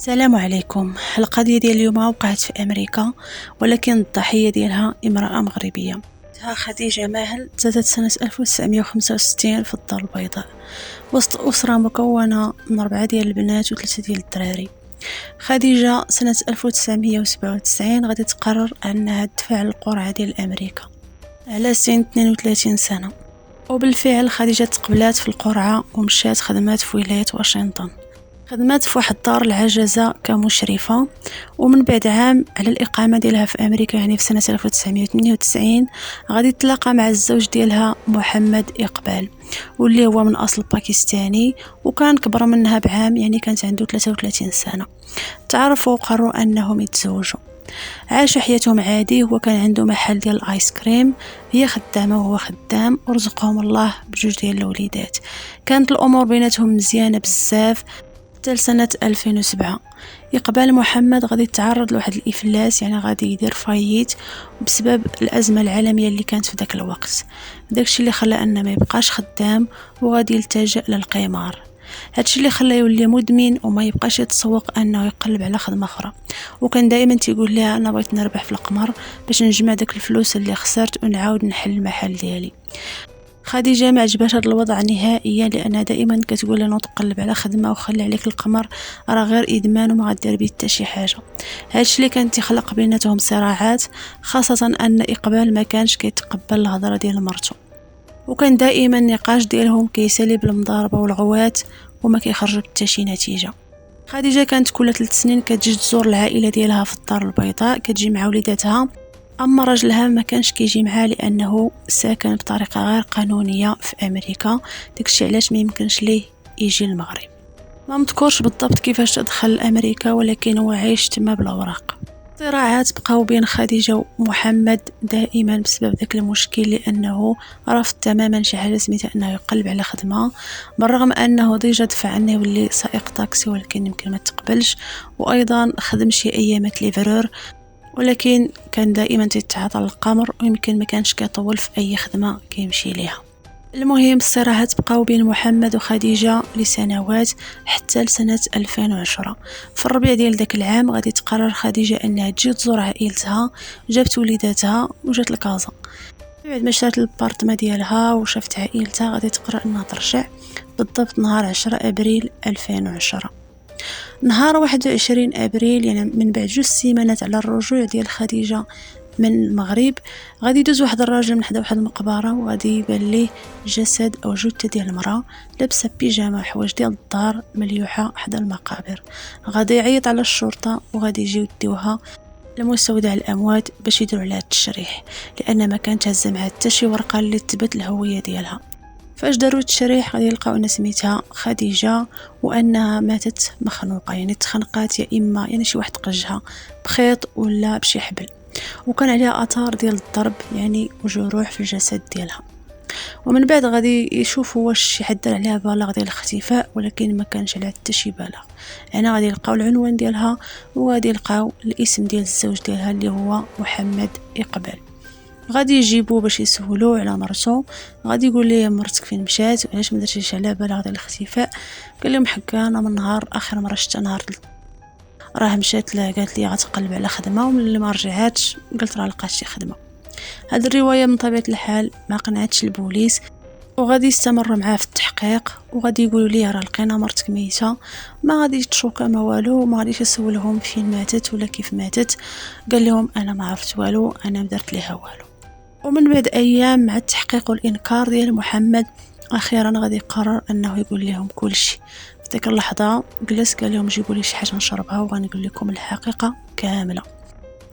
السلام عليكم. القضية ديال اليوم وقعت في أمريكا، ولكن الضحية ديالها امرأة مغربية. خديجة ماهل تزادت سنة 1965 في الدار البيضاء وسط أسرة مكونة من 4 ديال البنات و3 ديال الدراري. خديجة سنة 1997 غادي تقرر أنها تدفع القرعة ديال أمريكا على سن 32 سنة، وبالفعل خديجة تقبلات في القرعة ومشات خدمات في ولاية واشنطن. خدمات في واحد دار العجزة كمشرفة، ومن بعد عام على الإقامة ديالها في أمريكا، يعني في سنة 1998 غادي تلاقى مع الزوج ديالها محمد إقبال، واللي هو من أصل باكستاني وكان كبر منها بعام، يعني كانت عنده 33 سنة. تعرفوا وقرروا أنهم يتزوجوا. عاشوا حياتهم عادي، هو كان عنده محل ديال الآيس كريم، هي خدامة وهو خدام، ورزقهم الله بجوج ديال الوليدات. كانت الأمور بيناتهم مزيانة بزاف حتى لسنة 2007. إقبال محمد غادي يتعرض لواحد الإفلاس، يعني غادي يدير فايت بسبب الأزمة العالمية اللي كانت في ذاك الوقت. داكشي اللي خلى أنه ما يبقاش خدام وغادي يلتجأ للقمار. هادشي اللي خلاه يولي مدمن وما يبقاش يتسوق انه يقلب على خدمه اخرى، وكان دائما تيقول لها انا بغيت نربح في القمر باش نجمع داك الفلوس اللي خسرت ونعاود نحل المحل ديالي. خديجه ما عجبهاش هذا الوضع نهائيا، لانها دائما كتقول له تقلب على خدمه وخلي عليك القمر، راه غير ادمان وما غدير به حتى شي حاجه. هادشي اللي كان تيخلق بيناتهم صراعات، خاصه ان اقبال ما كانش كيتقبل الهضره ديال مرته، وكان دائما النقاش ديالهم كيسالي بالمضاربه والغوات وما كيخرج حتى شي نتيجه. خديجه كانت كل 3 سنين كتجي تزور العائله ديالها في الدار البيضاء، كتجي مع وليداتها، اما راجلها ما كانش كيجي معها لانه ساكن بطريقه غير قانونيه في امريكا. داكشي علاش ما يمكنش ليه يجي المغرب. ما مذكورش بالضبط كيفاش تدخل امريكا، ولكن هو عايش تما بالاوراق. صراعات بقاو بين خديجة ومحمد دائما بسبب ذاك المشكل، لأنه رفض تماما شي حاجة سميتها أنه يقلب على خدمة، بالرغم أنه ديجا دفع أنه يولي سائق طاكسي، ولكن يمكن ما تقبلش، وأيضا خدم شي أيامات ليفرور، ولكن كان دائما تتعاطى القمر، ويمكن ما كانش كيطول في أي خدمة كيمشي ليها. المهم الصراعات بقاو بين محمد وخديجة لسنوات حتى لسنة 2010. في الربيع ديال داك العام غادي تقرر خديجة أنها تجي تزور عائلتها، جابت وليداتها وجات لكازا. بعد ما شرات البارتما ديالها وشافت عائلتها غادي تقرر أنها ترجع، بالضبط نهار 10 أبريل 2010. نهار 21 أبريل، يعني من بعد 2 سيمانات على الرجوع ديال خديجة من المغرب، غادي يدوز واحد الراجل من حدا واحد المقبره، وغادي يبان ليه جسد او جثه ديال المراه لابسه بيجامه حوايج ديال الدار مليوحه حدا المقابر. غادي يعيط على الشرطه وغادي يجيو يديوها لمستودع الاموات باش يديروا عليها التشريح، لان ما كانت هازه معها حتى شي ورقه اللي تثبت الهويه ديالها. فاش داروا التشريح غادي يلقاو ان سميتها خديجه، وانها ماتت مخنوقه، يعني تخنقات، يا اما يعني شي واحد قجها بخيط ولا بشي حبل، وكان عليها اثار ديال الضرب يعني وجروح في الجسد ديالها. ومن بعد غادي يشوفوا واش شي حد دار عليها بلاغ ديال الاختفاء، ولكن ما كانش عليها حتى شي بلاغ. هنا غادي يلقاو العنوان ديالها، وغادي يلقاو الاسم ديال الزوج ديالها اللي هو محمد إقبال. غادي يجيبوه باش يسولوه على مرته، غادي يقول ليه مرتك فين مشات وعلاش ما درتيش على بلاغ ديال الاختفاء. قال لهم حكا انا من نهار اخر مره شتا نهار راه مشات لها قالت لي غتقلب على خدمه، ومن اللي ما رجعاتش قلت راه لقات شي خدمه. هذه الروايه من طبيعه الحال ما قنعتش البوليس، وغادي يستمروا معاه في التحقيق، وغادي يقولوا ليه راه لقينا مرتك ميته. ما غادي تشوكا ما والو، ما غاديش يسولهم فين ماتت ولا كيف ماتت. قال لهم انا ما عرفت والو، انا ما درت ليها والو. ومن بعد ايام مع التحقيق والانكار ديال محمد، اخيرا غادي يقرر انه يقول لهم كل شيء. في ديك اللحظه جلس قال لهم جيبوا لي شي حاجه نشربها وغنقول لكم الحقيقه كامله.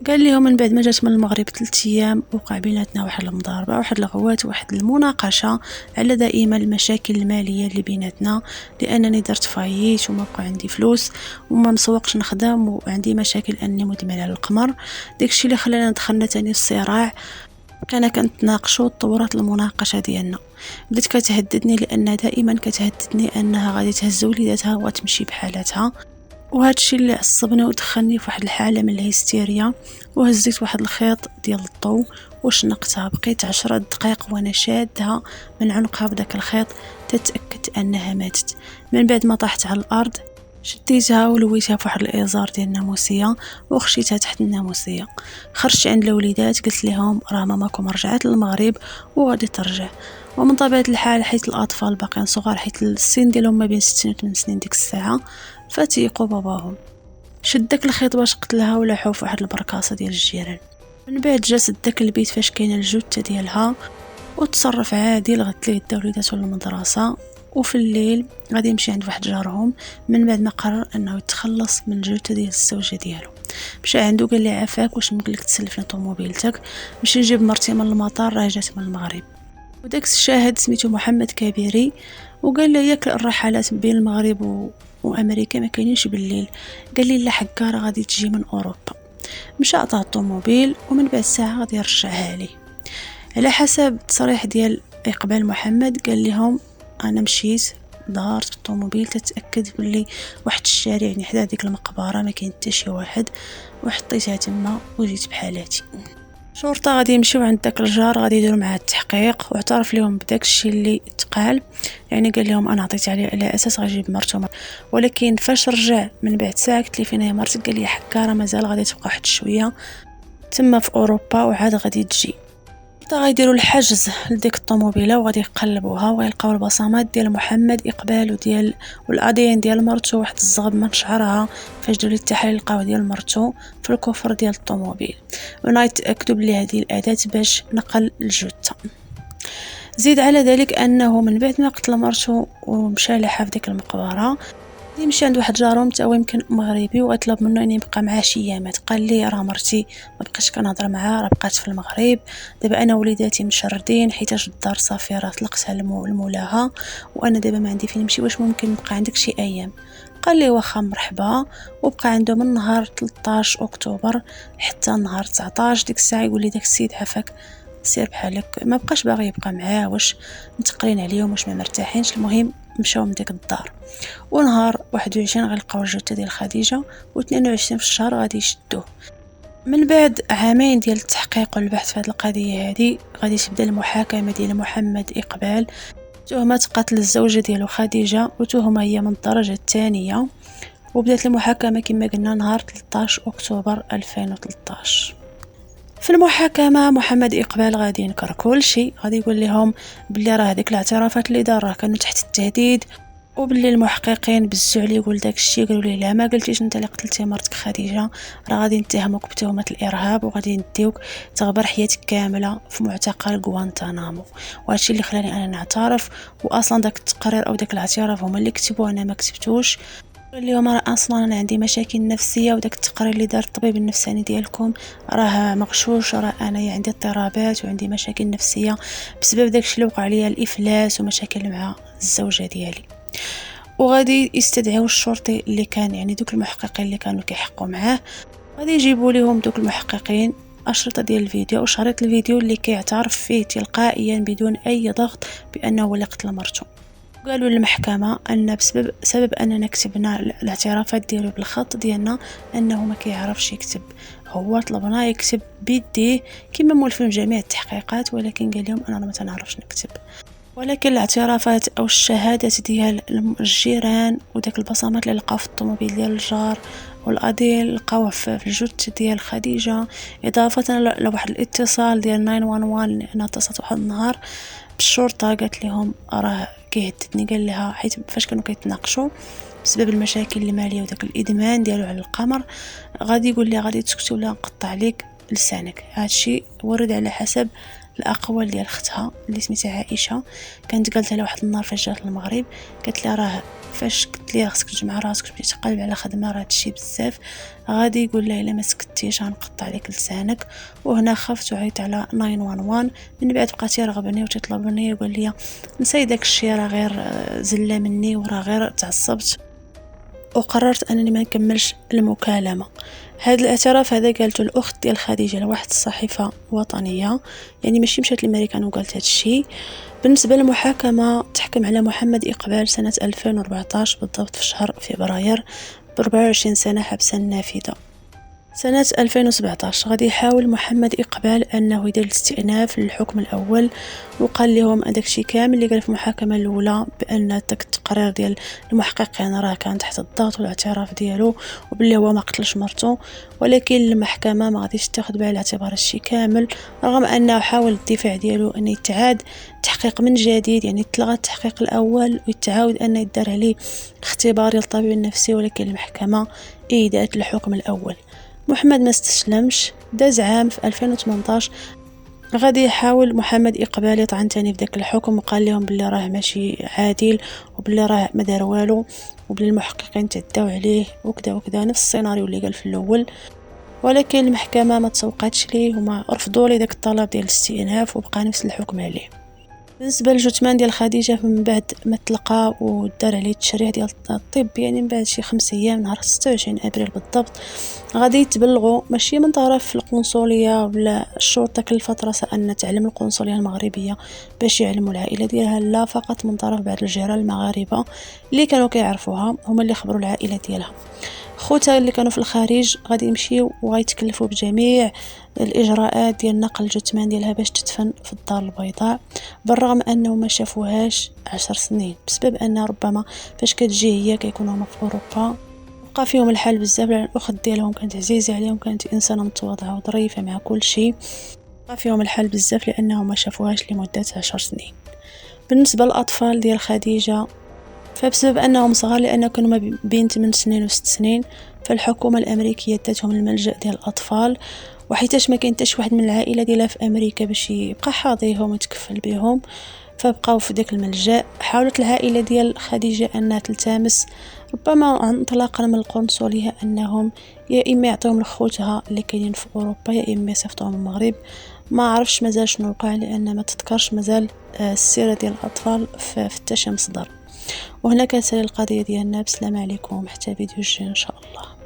قال لهم من بعد ما جات من المغرب 3 ايام وقع بيناتنا واحد المضاربه، واحد الغوات، واحد المناقشه على دائما المشاكل الماليه اللي بيناتنا، لانني درت فايت وما بقى عندي فلوس وما مسوقش نخدم وعندي مشاكل اني مدمنه على القمر. داكشي اللي خلانا دخلنا تاني الصراع. كنا كنتناقشوا، تطورات المناقشه ديالنا، بدات كتهددني لانها دائما كتهددني انها غادي تهز وليداتها وتمشي بحالتها، وهذا الشيء اللي عصبني ودخلني في واحد الحاله من الهستيريا. وهزيت واحد الخيط ديال الضوء وشنقتها، بقيت 10 دقائق وانا شادها من عنقها بداك الخيط تتاكد انها ماتت. من بعد ما طاحت على الارض شديتها ولويتها فواحد الازار ديال الناموسيه وخشيتها تحت الناموسيه. خرجت عند الوليدات قلت لهم راه ماماكم رجعت للمغرب وغادي ترجع. ومن طبيعه الحال حيت الاطفال باقيين صغار، حيت السن ديالهم ما بين 6 و 8 سنين ديك الساعه، فتيقوا باباهم. شد داك الخيط باش قتلها ولاحو فواحد البركاصه ديال الجيران. من بعد جات داك البيت فاش كاينه الجثه ديالها وتصرف عادي لغت ليه دا وليداتو للمدرسه. وفي الليل غادي يمشي عند واحد جارهم من بعد ما قرر انه يتخلص من الجثه ديال الزوجه ديالو. مشى عنده قال لي عافاك واش ممكن لك تسلفني طوموبيلتك باش نجيب مرتي من المطار راه جات من المغرب. وداك الشاهد سميتو محمد كبيري وقال لي ياك الرحلات بين المغرب وامريكا ما كاينينش بالليل. قال لي لا حكا راه غادي تجي من اوروبا. مشى عطاه الطوموبيل ومن بعد ساعه غادي يرجعها ليه. على حسب التصريح ديال اقبال محمد قال لهم انا مشيت دارت بالطوموبيل تتاكد بلي واحد الشارع يعني حدا ديك المقبره ما كاين حتى شي واحد، وحطيتها تما وجيت بحالاتي. شرطه غادي يمشيو عند داك الجار غادي يديروا معاه التحقيق واعترف لهم بداك الشيء اللي تقال. يعني قال لهم انا عطيت على اساس غنجيب مرته، ولكن فاش رجع من بعد ساعه قلت لي فين هي مرتك قال لي حكا راه مازال غادي تبقى واحد شويه تما في اوروبا وعاد غادي تجي. غيديروا الحجز لديك الطوموبيله وغادي يقلبوها ويلقاو البصمات ديال محمد اقبال وديال والادين ديال مرتو واحد الزغب من شعرها. فاش داروا التحاليل لقاو ديال مرتو في الكفر ديال الطوموبيل ونيتاكدوا بلي هذه الاداه باش نقل الجثه. زيد على ذلك انه من بعد ما قتل مرتو ومشى لها في ديك المقبره يمشي عند واحد جارهم تا هو يمكن مغربي وغطلب منه اني يبقى معاه شي ايامات. قال لي راه مرتي ما بقيتش كنهضر معها راه بقات في المغرب، دابا انا وليداتي مشردين حيتاش الدار صافي راه طلقتها لمولاها وانا دابا ما عندي فين نمشي، واش ممكن نبقى عندك شي ايام؟ قال لي واخا مرحبا. وبقى عنده من نهار 13 اكتوبر حتى نهار 19 ديك الساعه يقول لي داك السيد عافاك سير بحالك. ما بقاش باغي يبقى معاه، واش متقرين عليهم واش ما مرتاحينش. المهم مشاو من ديك الدار. ونهار 21 غنلقاو الجثه ديال خديجه و22 في الشهر غادي يشدوه. من بعد عامين ديال التحقيق والبحث في هذه القضيه هذه غادي تبدا المحاكمه ديال محمد اقبال تهمه قتل الزوجه ديالو خديجه وتهمه هي من الدرجه الثانيه. وبدات المحاكمه كما قلنا نهار 13 اكتوبر 2013. في المحاكمه محمد اقبال غادي ينكر كل شيء، غادي يقول لهم بلي راه هذيك الاعترافات اللي دار راه كانوا تحت التهديد، وباللي المحققين بزوا عليه يقول داك الشيء. قالوا ليه لا ما قلتيش انت اللي قتلتي مرتك خديجه، راه غادي نتهموك بتهمه الارهاب وغادي نديوك تغبر حياتك كامله في معتقل غوانتانامو. وهادشي اللي خلاني انا نعترف، واصلا داك التقرير او داك الاعتراف هما اللي كتبوه انا ما كتبتوش. اليوم راه اصلا انا عندي مشاكل نفسيه وداك التقرير اللي دار الطبيب النفساني ديالكم راه مغشوش، راه انا عندي اضطرابات وعندي مشاكل نفسيه بسبب داكشي اللي وقع ليا الافلاس ومشاكل مع الزوجه ديالي. وغادي يستدعيو الشرطي اللي كان يعني دوك المحققين اللي كانوا كيحقوا معاه، غادي يجيبوا لهم دوك المحققين اشرطه ديال الفيديو وشريط الفيديو اللي كيعترف فيه تلقائيا بدون اي ضغط بانه هو اللي قتل مرته. قالوا للمحكمه ان بسبب اننا كتبنا الاعترافات ديالو بالخط ديالنا انه ما كيعرفش يكتب، هو طلبنا يكتب بيديه كما مولفين جميع التحقيقات، ولكن قال لهم انا ما تنعرفش نكتب. ولكن الاعترافات او الشهادات ديال الجيران وداك البصمات اللي لقاو في الطوموبيل ديال الجار والادي اللي لقاوه في الجثه ديال خديجه، اضافه لواحد الاتصال ديال 911 انا اتصلت واحد النهار بالشرطه قالت لهم راه كيهددني. قال لها حيت فاش كانوا كيتناقشوا بسبب المشاكل الماليه وداك الادمان ديالو على القمر، غادي يقول لي غادي تسكتي ولا نقطع عليك لسانك. هادشي ورد على حسب الاقوال ديال اختها اللي سميتها عائشه. كانت قالت لها واحد النهار فاش جات المغرب قالت لها راه فاش قلت لي خصك تجمع راسك تمشي تقلب على خدمه راه هادشي بزاف، غادي يقول لها الا ما سكتيش غنقطع عليك لسانك. وهنا خفت وعيط على 911. من بعد بقى تيرغبني وتطلبني وقال لي نسي داك الشيء راه غير زله مني وراه غير تعصبت وقررت انني ما نكملش المكالمه. هذا الاعتراف هذا قالته الاخت ديال خديجه لواحد الصحيفه وطنيه، يعني ماشي مشات للامريكان وقالت هذا الشيء. بالنسبه للمحاكمه تحكم على محمد اقبال سنه 2014 بالضبط في شهر فبراير ب 24 سنه حبسا نافذه. سنة 2017 غادي يحاول محمد إقبال أنه يدير الاستئناف للحكم الأول، وقال لهم هذاك الشيء كامل اللي قال في المحاكمة الأولى بأن داك التقرير ديال المحققين راه كان تحت الضغط والاعتراف ديالو وباللي هو ما قتلش مرته، ولكن المحكمة ما غاديش تاخذ بعين الاعتبار الشيء كامل، رغم أنه حاول الدفاع ديالو أن يتعاد تحقيق من جديد، يعني تلغى التحقيق الأول ويتعاود أن يدار عليه اختبار ديال الطبيب النفسي، ولكن المحكمة أيدت الحكم الأول. محمد ما استسلمش، داز عام في 2018 غادي يحاول محمد إقبال يطعن تاني في داك الحكم، وقال لهم بلي راه ماشي عادل وبلي راه ما دار والو وبلي المحققين تعداو عليه وكذا وكذا، نفس السيناريو اللي قال في الاول. ولكن المحكمه ما تسوقاتش ليه وما رفضوا ليه داك الطلب ديال الاستئناف وبقى نفس الحكم عليه. بالنسبه للجثمان ديال خديجه من بعد ما تلقى ودار عليه التشريح ديال الطب، يعني من بعد شي 5 ايام نهار 26 ابريل بالضبط غادي يتبلغوا ماشي من طرف القنصليه ولا الشرطه، كل فتره سألنا تعلم القنصليه المغربيه باش يعلموا العائله ديالها، لا فقط من طرف بعض الجيران المغاربه اللي كانوا كيعرفوها هما اللي خبروا العائله ديالها. خوتها اللي كانوا في الخارج غادي يمشيو وغيتكلفوا بجميع الاجراءات ديال نقل الجثمان ديالها باش تدفن في الدار البيضاء، بالرغم انه ما شافوهاش 10 سنين، بسبب ان ربما فاش كتجي هي كيكونوا هما في اوروبا بقى فيهم الحال بزاف، لان الاخت ديالهم كانت عزيزه عليهم، كانت انسانه متواضعه وظريفه مع كل شيء، بقى فيهم الحال بزاف لانهم ما شافوهاش لمده 10 سنين. بالنسبه للاطفال ديال خديجه فبسبب انهم صغار، لانه كانوا ما بين 8 سنين و6 سنين، فالحكومه الامريكيه داتهم الملجأ ديال الاطفال، وحيتاش ما كاين حتى شي واحد من العائله ديالها في امريكا باش يبقى حاضيهم ويتكفل بهم، فبقاو في داك الملجأ. حاولت العائله ديال خديجه انها تلتمس ربما انطلاقا من القنصليه انهم يا اما يعطيهم لخوتها اللي كاينين في اوروبا يا اما يصيفطوهم المغرب، ما عرفش مازال شنو وقع، لان ما تذكرش مازال السيره ديال الاطفال في حتى شي مصدر. وهنا كانت القضيه ديالنا. بسلام عليكم، حتى فيديو جاي ان شاء الله.